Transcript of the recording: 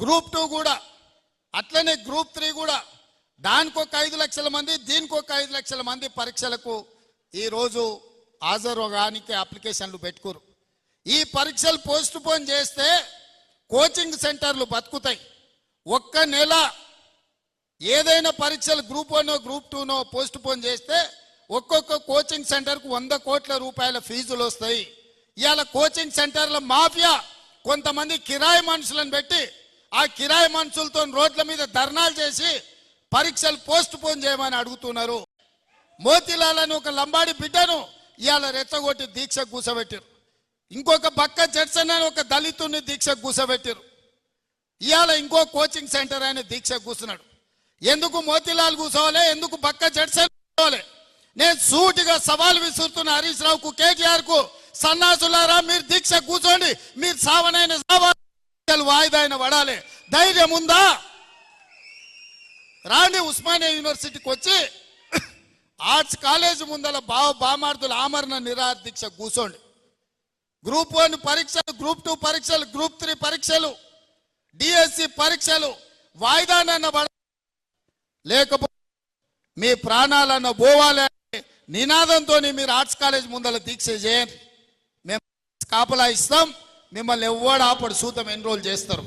Group 2 కూడా అట్లనే group 3 కూడా దానికి ఒక 5 లక్షల మంది దీనికి ఒక 5 లక్షల మంది పరీక్షలకు ఈ రోజు హాజరుగానికి అప్లికేషన్లు పెట్టుకోరు. ఈ పరీక్షలు పోస్ట్ పోన్ చేస్తే కోచింగ్ సెంటర్లు బతుకుతాయి. ఒక్క నెల ఏదైనా పరీక్షలు గ్రూప్ 1 గ్రూప్ 2 పోస్ట్ పోన్ చేస్తే ఒక్కొక్క కోచింగ్ సెంటర్కు 100 కోట్ల రూపాయల ఫీజులు వస్తాయి. ఇవాళ కోచింగ్ సెంటర్ల మాఫియా కొంతమంది కిరాయి మనుషులను పెట్టి ఆ కిరాయి మనుషులతో రోడ్ల మీద ధర్నాలు చేసి పరీక్షలు పోస్ట్ పోన్ చేయమని అడుగుతున్నారు. మోతిలాల్ అని ఒక లంబాడి బిడ్డను ఇవాళ రెచ్చగొట్టి దీక్ష కూసబెట్టారు. ఇంకొక బక్క జడ్సన్ అని ఒక దళితుని దీక్ష కూసబెట్టారు. ఇవాళ ఇంకో కోచింగ్ సెంటర్ ఆయన దీక్ష కూర్చున్నాడు. ఎందుకు మోతిలాల్ కూర్చోవాలి, ఎందుకు బక్క జడ్సన్ కూర్చోవాలి? నేను సూటిగా సవాల్ విసురుతున్న హరీష్ రావుకు, కేటీఆర్ కు, సన్నాసులారా మీరు దీక్ష కూర్చోండి, మీరు సావనైన వాయిదాయిన పడాలి. ధైర్యం ఉందా? రాండి ఉస్మానియా యూనివర్సిటీకి వచ్చి ఆర్ట్స్ కాలేజ్ ముందల బామార్దుల ఆమరణ నిరాహార దీక్ష కూర్చోండి. గ్రూప్ 1 పరీక్షలు, గ్రూప్ 2 పరీక్షలు, గ్రూప్ 3 పరీక్షలు, డిఎస్సి పరీక్షలు వాయిదానన్న పడ, లేకపోతే మీ ప్రాణాలన్న పోవాలి నినాదంతో మీరు ఆర్ట్స్ కాలేజ్ ముందల దీక్ష చేయండి. మేము కాపలా ఇస్తాం, మిమ్మల్ని ఎవ్వడు ఆపడు, సూతం ఎన్రోల్ చేస్తారు.